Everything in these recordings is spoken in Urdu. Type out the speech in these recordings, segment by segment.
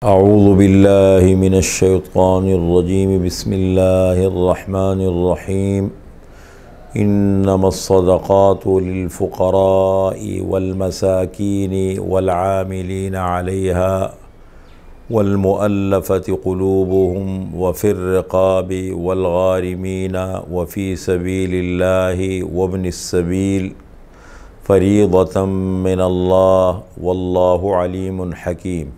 اعوذ باللہ من الشیطان الرجیم بسم اللہ الرحمن الرحیم انما الصدقات للفقراء والمساکین والعاملین علیہا والمؤلفة قلوبهم وفي الرقاب والغارمین وفی سبیل اللہ وابن السبیل فریضۃ من اللہ واللہ علیم حکیم۔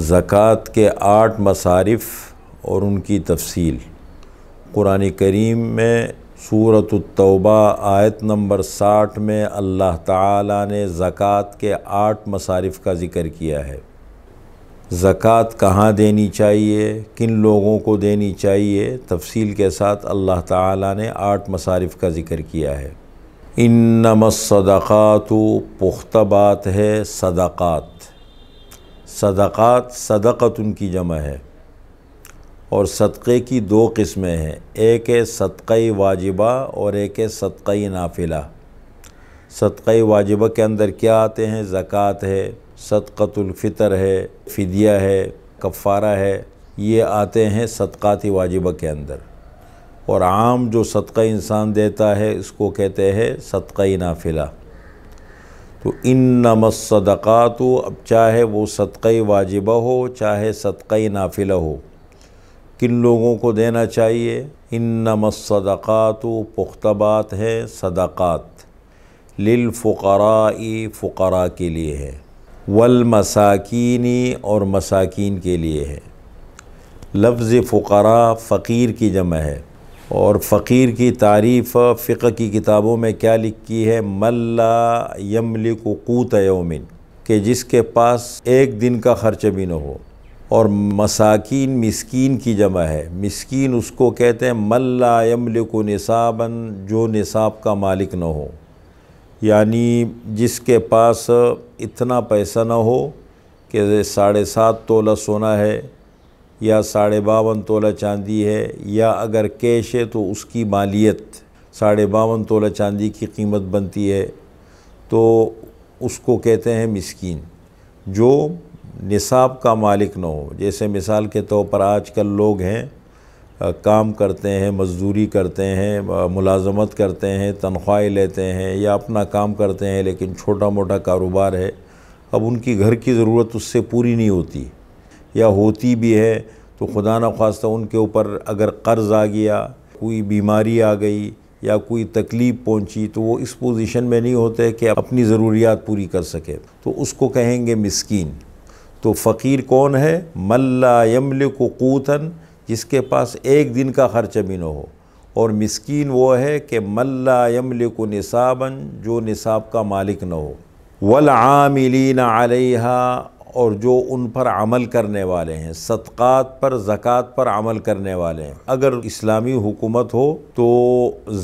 زکوٰۃ کے 8 مصارف اور ان کی تفصیل قرآن کریم میں سورۃ التوبہ آیت نمبر 60 میں اللہ تعالیٰ نے زکوٰۃ کے 8 مصارف کا ذکر کیا ہے۔ زکوٰۃ کہاں دینی چاہیے، کن لوگوں کو دینی چاہیے، تفصیل کے ساتھ اللہ تعالیٰ نے 8 مصارف کا ذکر کیا ہے۔ انما الصدقات، پختہ بات ہے صدقات۔ صدقات صدقت ان کی جمع ہے، اور صدقے کی 2 قسمیں ہیں، ایک ہے صدقہ واجبہ اور ایک ہے صدقہ نافلہ۔ صدقہ واجبہ کے اندر کیا آتے ہیں؟ زکوٰۃ ہے، صدقۃ الفطر ہے، فدیہ ہے، کفارہ ہے، یہ آتے ہیں صدقات واجبہ کے اندر۔ اور عام جو صدقہ انسان دیتا ہے اس کو کہتے ہیں صدقہ نافلہ۔ تو انما الصدقات، اب چاہے وہ صدقہ واجبہ ہو چاہے صدقہ نافلہ ہو، کن لوگوں کو دینا چاہیے؟ انما الصدقات، پختہ بات ہے صدقات، للفقراء، فقراء کے لیے ہے، والمساکین، اور مساکین کے لیے ہے۔ لفظ فقراء فقیر کی جمع ہے، اور فقیر کی تعریف فقہ کی کتابوں میں کیا لکھی ہے؟ من لا یملک قوت یوم، کہ جس کے پاس ایک دن کا خرچ بھی نہ ہو۔ اور مساکین مسکین کی جمع ہے، مسکین اس کو کہتے ہیں من لا یملک نصابا، جو نصاب کا مالک نہ ہو، یعنی جس کے پاس اتنا پیسہ نہ ہو کہ 7.5 تولہ سونا ہے یا 52.5 تولہ چاندی ہے، یا اگر کیش ہے تو اس کی مالیت 52.5 تولہ چاندی کی قیمت بنتی ہے، تو اس کو کہتے ہیں مسکین۔ جو نصاب کا مالک نہ ہو، جیسے مثال کے طور پر آج کل لوگ ہیں، کام کرتے ہیں، مزدوری کرتے ہیں، ملازمت کرتے ہیں، تنخواہیں لیتے ہیں، یا اپنا کام کرتے ہیں لیکن چھوٹا موٹا کاروبار ہے، اب ان کی گھر کی ضرورت اس سے پوری نہیں ہوتی، یا ہوتی بھی ہے تو خدا نخواستہ ان کے اوپر اگر قرض آ گیا، کوئی بیماری آ گئی یا کوئی تکلیف پہنچی، تو وہ اس پوزیشن میں نہیں ہوتے کہ اپنی ضروریات پوری کر سکے، تو اس کو کہیں گے مسکین۔ تو فقیر کون ہے؟ من لا یملک قوتا، جس کے پاس ایک دن کا خرچ بھی نہ ہو۔ اور مسکین وہ ہے کہ من لا یملک نصابا، جو نصاب کا مالک نہ ہو۔ والعاملین علیہا، اور جو ان پر عمل کرنے والے ہیں، صدقات پر، زکوٰۃ پر عمل کرنے والے ہیں۔ اگر اسلامی حکومت ہو تو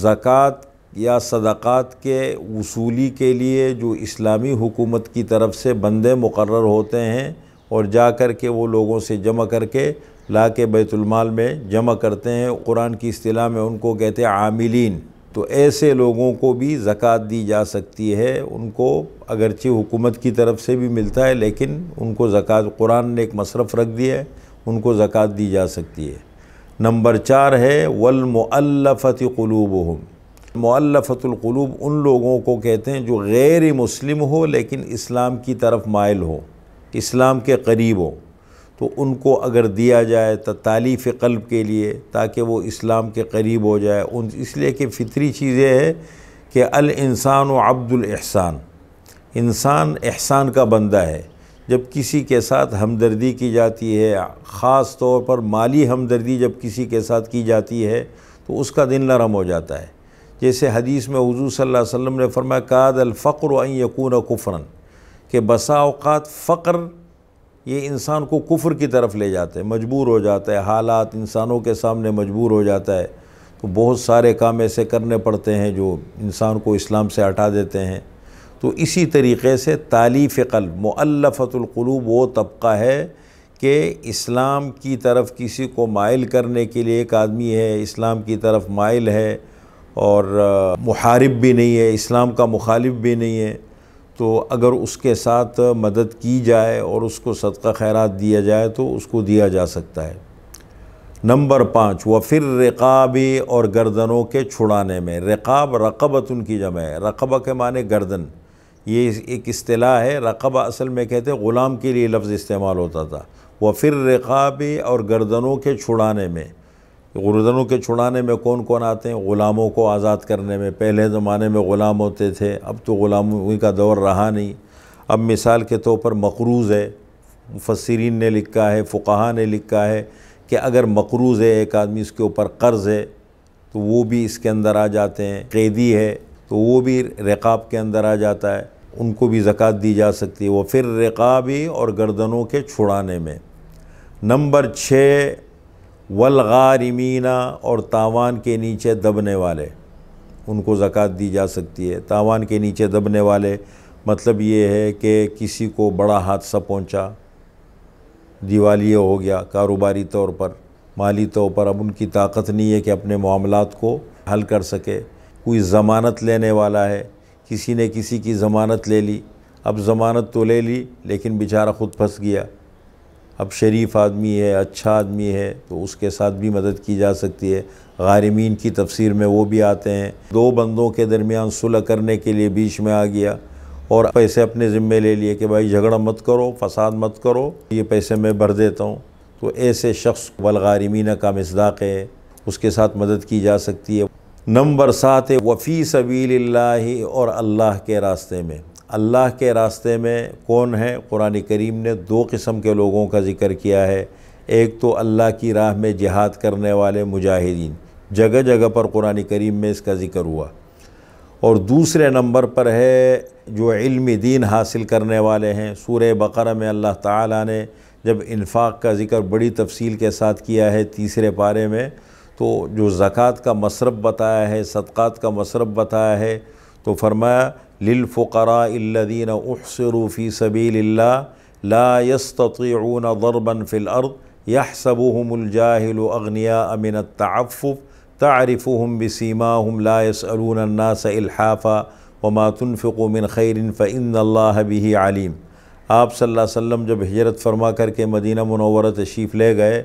زکوٰۃ یا صدقات کے وصولی کے لیے جو اسلامی حکومت کی طرف سے بندے مقرر ہوتے ہیں، اور جا کر کے وہ لوگوں سے جمع کر کے لا کے بیت المال میں جمع کرتے ہیں، قرآن کی اصطلاح میں ان کو کہتے ہیں عاملین۔ تو ایسے لوگوں کو بھی زکوٰۃ دی جا سکتی ہے، ان کو اگرچہ حکومت کی طرف سے بھی ملتا ہے لیکن ان کو زکوٰۃ، قرآن نے ایک مصرف رکھ دیا ہے، ان کو زکوٰۃ دی جا سکتی ہے۔ نمبر 4 ہے والمؤلفۃ قلوبہم۔ مؤلفۃ القلوب ان لوگوں کو کہتے ہیں جو غیر مسلم ہو لیکن اسلام کی طرف مائل ہو، اسلام کے قریب ہو، تو ان کو اگر دیا جائے تالیف قلب کے لیے، تاکہ وہ اسلام کے قریب ہو جائے، اس لیے کہ فطری چیز یہ ہے کہ الانسان عبد الاحسان، انسان احسان کا بندہ ہے۔ جب کسی کے ساتھ ہمدردی کی جاتی ہے، خاص طور پر مالی ہمدردی جب کسی کے ساتھ کی جاتی ہے، تو اس کا دل نرم ہو جاتا ہے۔ جیسے حدیث میں حضور صلی اللہ علیہ وسلم نے فرمایا کاد الفقر ان یکون کفرا، کہ بسا اوقات فقر یہ انسان کو کفر کی طرف لے جاتے ہیں، مجبور ہو جاتا ہے، حالات انسانوں کے سامنے مجبور ہو جاتا ہے، تو بہت سارے کام ایسے کرنے پڑتے ہیں جو انسان کو اسلام سے ہٹا دیتے ہیں۔ تو اسی طریقے سے تالیف قلب، مؤلفۃ القلوب وہ طبقہ ہے کہ اسلام کی طرف کسی کو مائل کرنے کے لیے ایک آدمی ہے، اسلام کی طرف مائل ہے اور محارب بھی نہیں ہے، اسلام کا مخالف بھی نہیں ہے، تو اگر اس کے ساتھ مدد کی جائے اور اس کو صدقہ خیرات دیا جائے تو اس کو دیا جا سکتا ہے۔ نمبر 5 وفی الرقاب، اور گردنوں کے چھڑانے میں۔ رقاب رقبۃ کی جمع ہے، رقبہ کے معنی گردن، یہ ایک اصطلاح ہے۔ رقبہ اصل میں کہتے ہیں غلام کے لیے لفظ استعمال ہوتا تھا۔ وفی الرقاب، اور گردنوں کے چھڑانے میں۔ گردنوں کے چھڑانے میں کون کون آتے ہیں؟ غلاموں کو آزاد کرنے میں۔ پہلے زمانے میں غلام ہوتے تھے، اب تو غلامی کا دور رہا نہیں۔ اب مثال کے طور پر مقروض ہے، مفسرین نے لکھا ہے، فقہا نے لکھا ہے کہ اگر مقروض ہے ایک آدمی، اس کے اوپر قرض ہے تو وہ بھی اس کے اندر آ جاتے ہیں۔ قیدی ہے تو وہ بھی رقاب کے اندر آ جاتا ہے، ان کو بھی زکوٰۃ دی جا سکتی ہے۔ وہ پھر رقابی، اور گردنوں کے چھڑانے میں۔ نمبر 6 والغارمین، اور تاوان کے نیچے دبنے والے، ان کو زکوٰۃ دی جا سکتی ہے۔ تاوان کے نیچے دبنے والے مطلب یہ ہے کہ کسی کو بڑا حادثہ پہنچا، دیوالیہ ہو گیا کاروباری طور پر، مالی طور پر، اب ان کی طاقت نہیں ہے کہ اپنے معاملات کو حل کر سکے۔ کوئی ضمانت لینے والا ہے، کسی نے کسی کی ضمانت لے لی، اب ضمانت تو لے لی لیکن بیچارہ خود پھنس گیا، اب شریف آدمی ہے، اچھا آدمی ہے تو اس کے ساتھ بھی مدد کی جا سکتی ہے۔ غارمین کی تفسیر میں وہ بھی آتے ہیں، دو بندوں کے درمیان صلح کرنے کے لیے بیچ میں آ گیا اور پیسے اپنے ذمے لے لیے کہ بھائی جھگڑا مت کرو، فساد مت کرو، یہ پیسے میں بھر دیتا ہوں، تو ایسے شخص والغارمین کا مصداق ہے، اس کے ساتھ مدد کی جا سکتی ہے۔ نمبر 7 ہے وفی سبیل اللہ، اور اللہ کے راستے میں۔ اللہ کے راستے میں کون ہے؟ قرآن کریم نے 2 قسم کے لوگوں کا ذکر کیا ہے۔ ایک تو اللہ کی راہ میں جہاد کرنے والے مجاہدین، جگہ جگہ پر قرآن کریم میں اس کا ذکر ہوا، اور دوسرے نمبر پر ہے جو علم دین حاصل کرنے والے ہیں۔ سورہ بقرہ میں اللہ تعالیٰ نے جب انفاق کا ذکر بڑی تفصیل کے ساتھ کیا ہے 3 پارے میں، تو جو زکوٰۃ کا مصرف بتایا ہے، صدقات کا مصرف بتایا ہے، تو فرمایا للفقراء الذین احصروا فی سبیل اللہ لا یستطیعون ضربا فی الارض یحسبهم الجاہل اغنیاء من التعفف تعرفهم بسیماهم لا يسألون الناس الحافا وما تنفقوا من خیر فإن اللہ به علیم۔ آپ صلی اللہ علیہ وسلم جب ہجرت فرما کر کے مدینہ منورہ تشریف لے گئے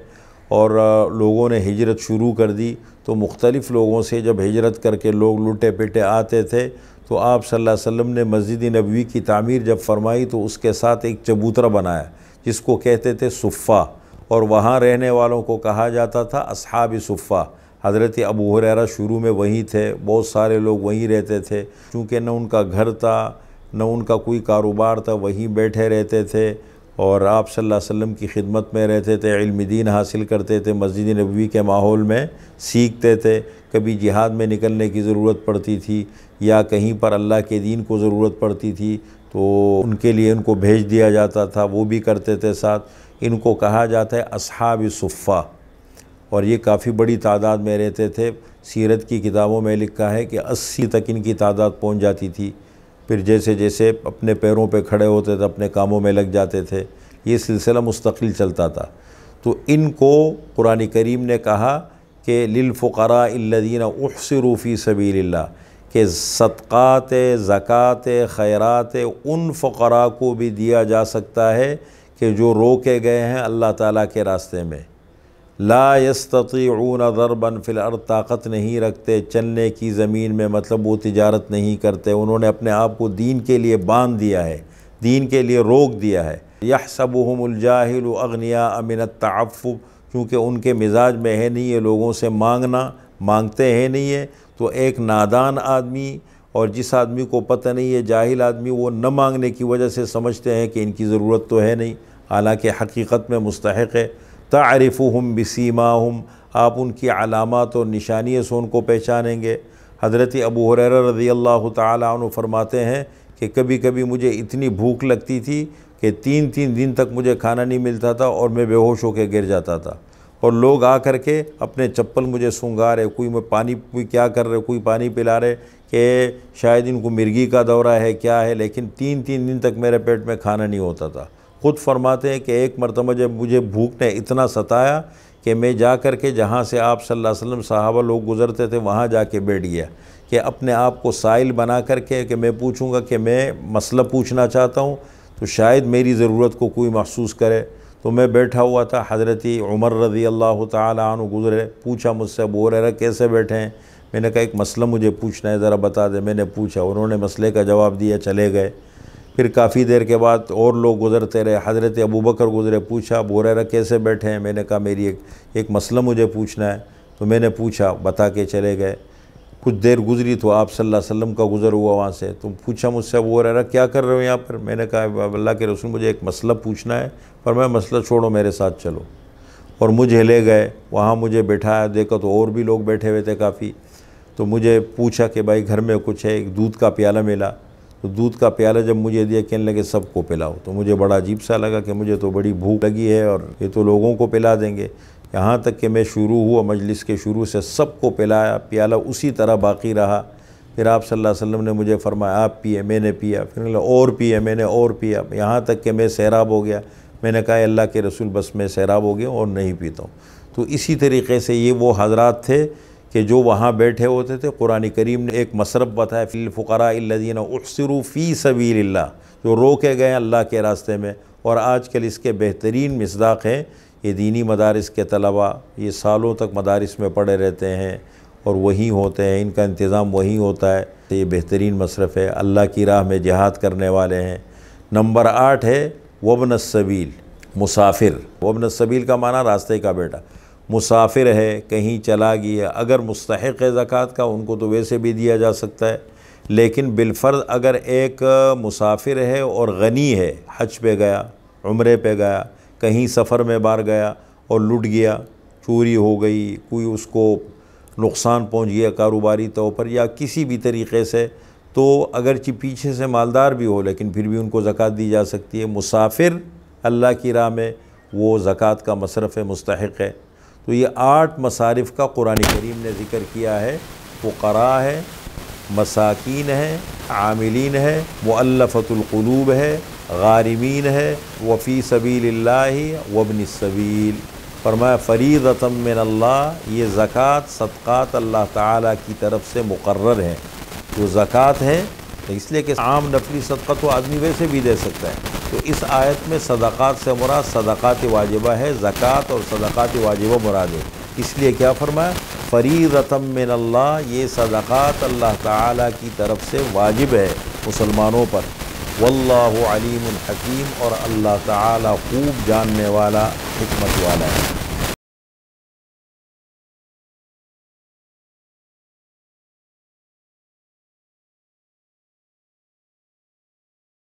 اور لوگوں نے ہجرت شروع کر دی، تو مختلف لوگوں سے جب ہجرت کر کے لوگ لٹے پٹے آتے تھے، تو آپ صلی اللہ علیہ وسلم نے مسجد نبوی کی تعمیر جب فرمائی تو اس کے ساتھ ایک چبوترا بنایا جس کو کہتے تھے صفہ، اور وہاں رہنے والوں کو کہا جاتا تھا اصحاب صفہ۔ حضرت ابو ہریرہ شروع میں وہیں تھے، بہت سارے لوگ وہیں رہتے تھے، چونکہ نہ ان کا گھر تھا نہ ان کا کوئی کاروبار تھا، وہیں بیٹھے رہتے تھے اور آپ صلی اللہ علیہ وسلم کی خدمت میں رہتے تھے، علم دین حاصل کرتے تھے، مسجد نبوی کے ماحول میں سیکھتے تھے۔ کبھی جہاد میں نکلنے کی ضرورت پڑتی تھی یا کہیں پر اللہ کے دین کو ضرورت پڑتی تھی تو ان کے لیے ان کو بھیج دیا جاتا تھا، وہ بھی کرتے تھے ساتھ۔ ان کو کہا جاتا ہے اصحاب صفہ، اور یہ کافی بڑی تعداد میں رہتے تھے۔ سیرت کی کتابوں میں لکھا ہے کہ 80 تک ان کی تعداد پہنچ جاتی تھی، پھر جیسے جیسے اپنے پیروں پہ کھڑے ہوتے تھے اپنے کاموں میں لگ جاتے تھے، یہ سلسلہ مستقل چلتا تھا۔ تو ان کو قرآن کریم نے کہا کہ للفقراء الذین احصروا فی سبیل اللہ، کہ صدقات، زکوٰۃ، خیرات ان فقراء کو بھی دیا جا سکتا ہے کہ جو روکے گئے ہیں اللہ تعالیٰ کے راستے میں۔ لا یستطیعون ضربا فی الارض، طاقت نہیں رکھتے چلنے کی زمین میں، مطلب وہ تجارت نہیں کرتے، انہوں نے اپنے آپ کو دین کے لیے باندھ دیا ہے، دین کے لیے روک دیا ہے۔ یحسبهم الجاہل اغنیاء من التعفف، کیونکہ ان کے مزاج میں ہے نہیں یہ لوگوں سے مانگنا، مانگتے ہیں نہیں ہے، تو ایک نادان آدمی اور جس آدمی کو پتہ نہیں ہے، جاہل آدمی، وہ نہ مانگنے کی وجہ سے سمجھتے ہیں کہ ان کی ضرورت تو ہے نہیں، حالانکہ حقیقت میں مستحق ہے۔ تعرفهم بسیماہم، آپ ان کی علامات اور نشانیوں سے ان کو پہچانیں گے۔ حضرت ابو ہریرہ رضی اللہ تعالیٰ عنہ فرماتے ہیں کہ کبھی کبھی مجھے اتنی بھوک لگتی تھی کہ 3 دن تک مجھے کھانا نہیں ملتا تھا اور میں بے ہوش ہو کے گر جاتا تھا، اور لوگ آ کر کے اپنے چپل مجھے سنگھا رہے، کوئی میں پانی کوئی کیا کر رہے، کوئی پانی پلا رہے کہ شاید ان کو مرگی کا دورہ ہے کیا ہے، لیکن 3 دن تک میرے پیٹ میں کھانا نہیں ہوتا تھا، خود فرماتے ہیں کہ ایک مرتبہ جب مجھے بھوک نے اتنا ستایا کہ میں جا کر کے جہاں سے آپ صلی اللہ علیہ وسلم صحابہ لوگ گزرتے تھے وہاں جا کے بیٹھ گیا کہ اپنے آپ کو سائل بنا کر کے کہ میں پوچھوں گا کہ میں مسئلہ پوچھنا چاہتا ہوں تو شاید میری ضرورت کو کوئی محسوس کرے۔ تو میں بیٹھا ہوا تھا، حضرت عمر رضی اللہ تعالی عنہ گزرے، پوچھا مجھ سے، ابو ہریرہ کیسے بیٹھے ہیں؟ میں نے کہا ایک مسئلہ مجھے پوچھنا ہے، ذرا بتا دیں۔ میں نے پوچھا، انہوں نے مسئلے کا جواب دیا، چلے گئے۔ پھر کافی دیر کے بعد اور لوگ گزرتے رہے، حضرت ابوبکر گزرے، پوچھا ابو ہریرہ کیسے بیٹھے ہیں؟ میں نے کہا میری ایک مسئلہ مجھے پوچھنا ہے۔ تو میں نے پوچھا، بتا کے چلے گئے۔ کچھ دیر گزری تو آپ صلی اللہ علیہ وسلم کا گزر ہوا وہاں سے، تو پوچھا مجھ سے، ابو ہریرہ کیا کر رہے ہو یہاں پر؟ میں نے کہا اللہ کے رسول مجھے ایک مسئلہ پوچھنا ہے، پر میں مسئلہ چھوڑو میرے ساتھ چلو۔ اور مجھے لے گئے، وہاں مجھے بٹھایا، دیکھا تو اور بھی لوگ بیٹھے ہوئے تھے کافی۔ تو مجھے پوچھا کہ بھائی گھر میں کچھ ہے؟ ایک دودھ کا پیالہ ملا، تو دودھ کا پیالہ جب مجھے دیا، کہنے لگے سب کو پلاؤ۔ تو مجھے بڑا عجیب سا لگا کہ مجھے تو بڑی بھوک لگی ہے اور یہ تو لوگوں کو پلا دیں گے۔ یہاں تک کہ میں شروع ہوا، مجلس کے شروع سے سب کو پلایا، پیالہ اسی طرح باقی رہا۔ پھر آپ صلی اللہ علیہ وسلم نے مجھے فرمایا آپ پیے، میں نے پیا، پھر اور پیے، میں نے اور پیا، یہاں تک کہ میں سیراب ہو گیا۔ میں نے کہا اللہ کے رسول بس میں سیراب ہو گیا اور نہیں پیتا ہوں۔ تو اسی طریقے سے یہ وہ حضرات تھے کہ جو وہاں بیٹھے ہوتے تھے۔ قرآن کریم نے ایک مصرف بتایا، فی الفقراء الذین احصروا فی سبیل اللہ، جو روکے گئے اللہ کے راستے میں۔ اور آج کل اس کے بہترین مصداق ہیں یہ دینی مدارس کے طلباء، یہ سالوں تک مدارس میں پڑھے رہتے ہیں اور وہیں ہوتے ہیں، ان کا انتظام وہیں ہوتا ہے۔ تو یہ بہترین مصرف ہے، اللہ کی راہ میں جہاد کرنے والے ہیں۔ نمبر 8 ہے وابن السبیل، مسافر۔ وابن السبیل کا معنی راستے کا بیٹا، مسافر ہے، کہیں چلا گیا، اگر مستحق ہے زکوٰۃ کا ان کو تو ویسے بھی دیا جا سکتا ہے، لیکن بالفرض اگر ایک مسافر ہے اور غنی ہے، حج پہ گیا، عمرے پہ گیا، کہیں سفر میں باہر گیا اور لٹ گیا، چوری ہو گئی، کوئی اس کو نقصان پہنچ گیا کاروباری طور پر یا کسی بھی طریقے سے، تو اگرچہ پیچھے سے مالدار بھی ہو لیکن پھر بھی ان کو زکوٰۃ دی جا سکتی ہے۔ مسافر اللہ کی راہ میں وہ زکوٰۃ کا مصرف ہے، مستحق ہے۔ تو یہ 8 مصارف کا قرآن کریم نے ذکر کیا ہے۔ فقراء ہے، مساکین ہے، عاملین ہے، مؤلفۃ القلوب ہے، غارمین ہے، وفی سبیل اللہ وابن السبیل۔ فرمایا فریضۃ من اللہ، یہ زکوٰۃ صدقات اللہ تعالیٰ کی طرف سے مقرر ہے۔ جو زکوٰۃ ہے اس لیے کہ عام نفلی صدقہ تو آدمی ویسے بھی دے سکتا ہے، تو اس آیت میں صدقات سے مراد صدقات واجبہ ہے، زکوٰۃ اور صدقات واجبہ مراد ہے۔ اس لیے کیا فرمایا فریضۃ من اللہ، یہ صدقات اللہ تعالیٰ کی طرف سے واجب ہے مسلمانوں پر۔ واللہ علیم حکیم، اور اللہ تعالیٰ خوب جاننے والا، حکمت والا ہے۔